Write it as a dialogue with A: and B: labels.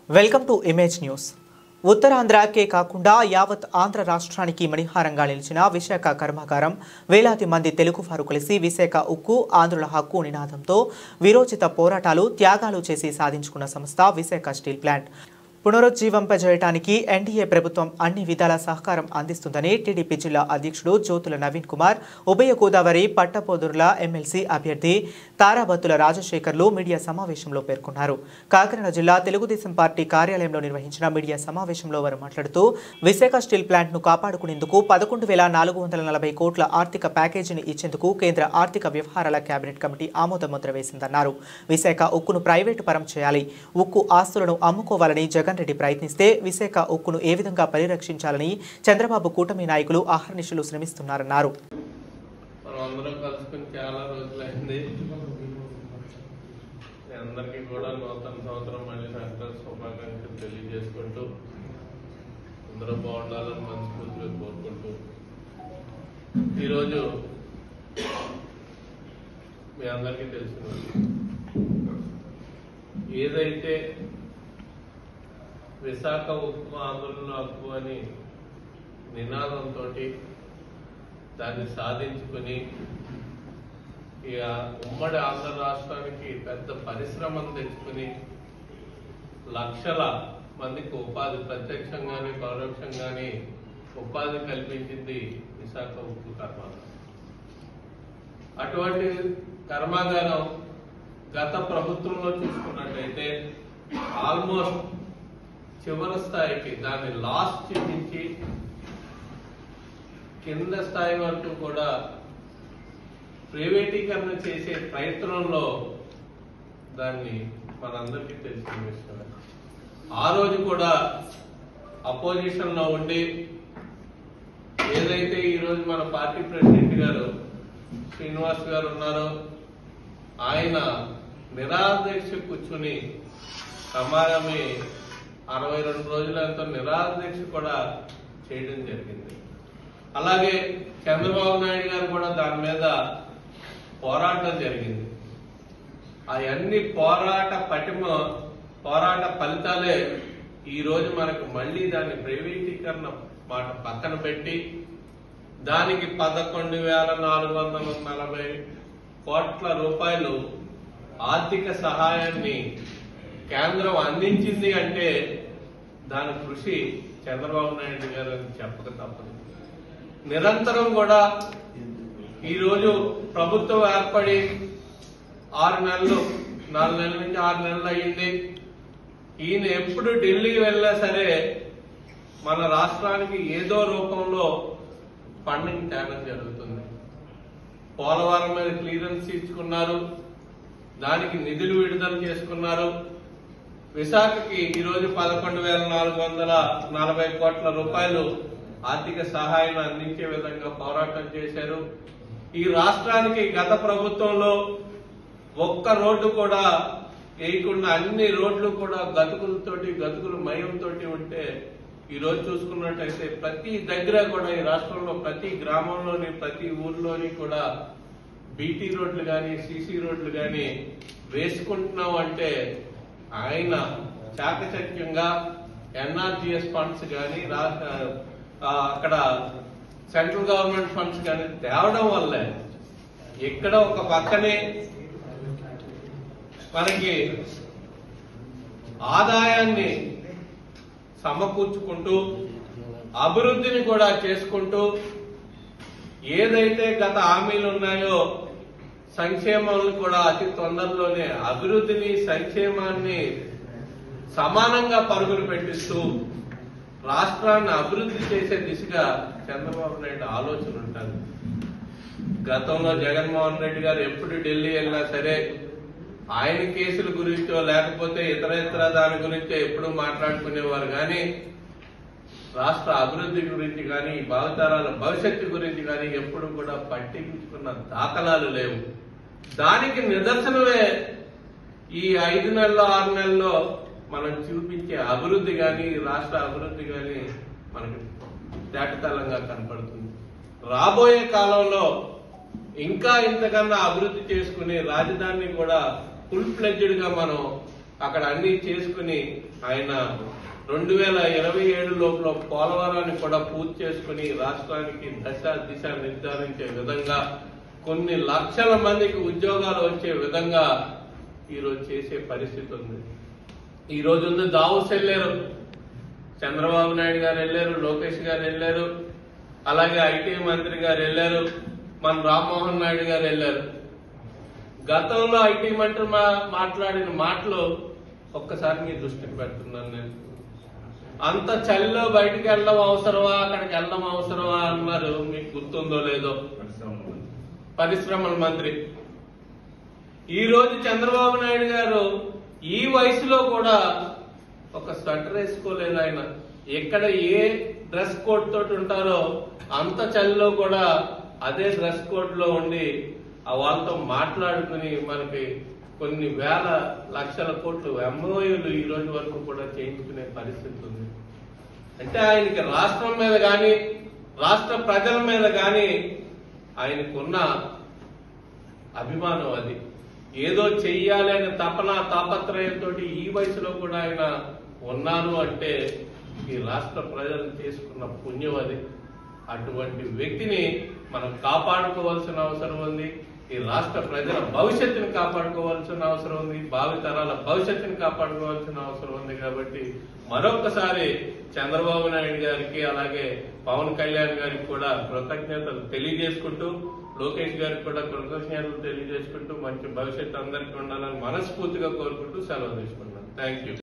A: Welcome to image news. ఉత్తరాంధ్రకే కాకుండా యావత్ ఆంధ్ర రాష్ట్రానికి మణిహారంగా నిలిచిన విశాఖ కర్మాగారం వేలాది మంది తెలుగువారు కలిసి విశాఖ ఉక్కు ఆంధ్రుల హక్కు నినాదంతో విరోచిత పోరాటాలు త్యాగాలు చేసి సాధించుకున్న సంస్థ విశాఖ స్టీల్ ప్లాంట్. పునరుజ్జీవింపజేయడానికి ఎన్డీఏ ప్రభుత్వం అన్ని విధాల సహకారం అందిస్తుందని టీడీపీ జిల్లా అధ్యక్షుడు జ్యోతుల నవీన్ కుమార్, ఉభయ గోదావరి పట్టపోదుర్ల ఎమ్మెల్సీ అభ్యర్థి తారాబత్తుల రాజశేఖర్లు మీడియా సమావేశంలో పేర్కొన్నారు. కాకినాడ జిల్లా తెలుగుదేశం పార్టీ కార్యాలయంలో నిర్వహించిన మీడియా సమావేశంలో వారు మాట్లాడుతూ విశాఖ స్టీల్ ప్లాంట్ను కాపాడుకునేందుకు 11,440 కోట్ల ఆర్థిక ప్యాకేజీని ఇచ్చేందుకు కేంద్ర ఆర్థిక వ్యవహారాల కేబినెట్ కమిటీ ఆమోద ముద్ర వేసిందన్నారు. విశాఖ ఉక్కును ప్రైవేటు పరం చేయాలి, ఉక్కు ఆస్తులను అమ్ముకోవాలని జగన్ రెడ్డి ప్రయత్నిస్తే విశాఖ ఉక్కును ఏ విధంగా పరిరక్షించాలని చంద్రబాబు కూటమి నాయకులు అహర్నిశలు శ్రమిస్తున్నారన్నారు.
B: అందరికీ కూడా నూతన సంవత్సరం మళ్ళీ సంక్రాంతి శుభాకాంక్షలు తెలియజేసుకుంటూ అందరూ బాగుండాలని మనస్ఫూర్తిగా కోరుకుంటూ ఈరోజు మీ అందరికీ తెలిసిన ఏదైతే విశాఖ ఉక్కు ఆందోళన హక్కు అని నినాదంతో దాన్ని సాధించుకుని ఇక ఉమ్మడి ఆంధ్ర రాష్ట్రానికి పెద్ద పరిశ్రమను తెచ్చుకుని లక్షల మందికి ఉపాధి ప్రత్యక్షంగాని పరోక్షంగాని ఉపాధి కల్పించింది విశాఖ ఉక్కు కర్మాగారం. అటువంటి కర్మాగారం గత ప్రభుత్వంలో చూసుకున్నట్లయితే ఆల్మోస్ట్ చివరి స్థాయికి దాన్ని లాస్ట్ నుంచి కింద స్థాయి వరకు కూడా ప్రైవేటీకరణ చేసే ప్రయత్నంలో దాన్ని మనందరికీ తెలిసిన విషయం. ఆ రోజు కూడా అపోజిషన్ లో ఉండి ఏదైతే ఈరోజు మన పార్టీ ప్రెసిడెంట్ గారు శ్రీనివాస్ గారు ఉన్నారో ఆయన నిరాదీక్ష కూర్చుని సమాగమే 62 రోజులంతా నిరాదీక్ష కూడా చేయడం జరిగింది. అలాగే చంద్రబాబు నాయుడు గారు కూడా దాని మీద పోరాటం జరిగింది. అవన్నీ పోరాట ఫలితాలే ఈ రోజు మనకు మళ్ళీ దాన్ని ప్రైవేటీకరణ మాట పక్కన పెట్టి దానికి 11,440 కోట్ల రూపాయలు ఆర్థిక సహాయాన్ని కేంద్రం అందించింది అంటే దాని కృషి చంద్రబాబు నాయుడు గారు అని చెప్పక తప్పదు. నిరంతరం కూడా ఈరోజు ప్రభుత్వం ఏర్పడి 4 నెలలు నుంచి 6 నెలలు అయ్యింది. ఈయన ఎప్పుడు ఢిల్లీకి వెళ్ళినా సరే మన రాష్ట్రానికి ఏదో రూపంలో ఫండింగ్ తేడం జరుగుతుంది. పోలవరం మీద క్లియరెన్స్ ఇచ్చుకున్నారు, దానికి నిధులు విడుదల చేసుకున్నారు. విశాఖకి ఈరోజు 11,440 కోట్ల రూపాయలు ఆర్థిక సహాయం అందించే విధంగా పోరాటం చేశారు. ఈ రాష్ట్రానికి గత ప్రభుత్వంలో ఒక్క రోడ్డు కూడా వేయకుండా అన్ని రోడ్లు కూడా గతుకుల మయంతో ఉంటే ఈరోజు చూసుకున్నట్టయితే ప్రతి దగ్గర కూడా ఈ రాష్ట్రంలో ప్రతి గ్రామంలోని ప్రతి ఊర్లోని కూడా బీటీ రోడ్లు కానీ సీసీ రోడ్లు కానీ వేసుకుంటున్నాం అంటే ఆయన చాకచక్యంగా ఎన్ఆర్జీఎస్ ఫండ్స్ కానీ అక్కడ సెంట్రల్ గవర్నమెంట్ ఫండ్స్ కానీ తేవడం వల్లే ఇక్కడ ఒక పక్కనే మనకి ఆదాయాన్ని సమకూర్చుకుంటూ అభివృద్ధిని కూడా చేసుకుంటూ ఏదైతే గత హామీలు ఉన్నాయో సంక్షేమాలను కూడా అతి తొందరలోనే అభివృద్ధిని సంక్షేమాన్ని సమానంగా పరుగులు పెట్టిస్తూ రాష్ట్రాన్ని అభివృద్ధి చేసే దిశగా చంద్రబాబు నాయుడు ఆలోచన ఉంటుంది. గతంలో జగన్మోహన్ రెడ్డి గారు ఎప్పుడు ఢిల్లీ వెళ్ళినా సరే ఆయన కేసుల గురించో లేకపోతే ఇతర దాని గురించో ఎప్పుడు మాట్లాడుకునేవారు కానీ రాష్ట్ర అభివృద్ధి గురించి కానీ భావితరాల భవిష్యత్తు గురించి కానీ ఎప్పుడు కూడా పట్టించుకున్న దాఖలాలు లేవు. దానికి నిదర్శనమే ఈ 5 నెలల్లో 6 నెలల్లో మనం చూపించే అభివృద్ధి కానీ రాష్ట్ర అభివృద్ధి కానీ మనకి తేటతెల్లంగా కనపడుతుంది. రాబోయే కాలంలో ఇంకా ఇంతకన్నా అభివృద్ధి చేసుకుని రాజధానిని కూడా ఫుల్ ఫ్లెడ్జ్డ్ గా మనం అక్కడ అన్ని చేసుకుని ఆయన 2027 లోపల పోలవరాన్ని కూడా పూర్తి చేసుకుని రాష్ట్రానికి దిశ నిర్ధారించే విధంగా కొన్ని లక్షల మందికి ఉద్యోగాలు వచ్చే విధంగా ఈరోజు చేసే పరిస్థితి ఉంది. ఈ రోజు ఉంది దావోస్ వెళ్ళారు, చంద్రబాబు నాయుడు గారు వెళ్ళారు, లోకేష్ గారు వెళ్ళారు, అలాగే ఐటీ మంత్రి గారు వెళ్ళారు, మన రామ్మోహన్ నాయుడు గారు వెళ్ళారు. గతంలో ఐటీ మంత్రి మాట్లాడిన మాటలు ఒక్కసారి మీ దృష్టికి పెడుతున్నాను నేను. అంత చలిలో బయటికి వెళ్ళడం అవసరమా, అక్కడికి వెళ్ళడం అవసరమా అన్నారు. మీకు గుర్తుందో లేదో, పరిశ్రమల మంత్రి. ఈ రోజు చంద్రబాబు నాయుడు గారు ఈ వయసులో కూడా ఒక స్వెటర్ వేసుకోలేదు. ఆయన ఎక్కడ ఏ డ్రెస్ కోడ్ తోటి ఉంటారో అంత చలిలో కూడా అదే డ్రెస్ కోడ్ లో ఉండి వాళ్ళతో మాట్లాడుకుని మనకి కొన్ని వేల లక్షల కోట్లు ఎంఓయూలు ఈ రోజు వరకు కూడా చేయించుకునే పరిస్థితి ఉంది. అంటే ఆయనకి రాష్ట్రం మీద గాని రాష్ట్ర ప్రజల మీద గాని ఆయనకున్న అభిమానం అది. ఏదో చెయ్యాలి అనే తాపత్రయంతో ఈ వయసులో కూడా ఆయన ఉన్నాను అంటే ఈ రాష్ట్ర ప్రజలు చేసుకున్న పుణ్యం అది. అటువంటి వ్యక్తిని మనం కాపాడుకోవాల్సిన అవసరం ఉంది. ఈ రాష్ట్ర ప్రజల భవిష్యత్తుని కాపాడుకోవాల్సిన అవసరం ఉంది, భావితరాల భవిష్యత్తుని కాపాడుకోవాల్సిన అవసరం ఉంది. కాబట్టి మరొకసారి చంద్రబాబు నాయుడు గారికి అలాగే పవన్ కళ్యాణ్ గారికి కూడా కృతజ్ఞతలు తెలియజేసుకుంటూ, లోకేష్ గారికి కూడా కృతజ్ఞతలు తెలియజేసుకుంటూ మంచి భవిష్యత్తు అందరికీ ఉండాలని మనస్ఫూర్తిగా కోరుకుంటూ సెలవు తీసుకుంటున్నాను. Thank you.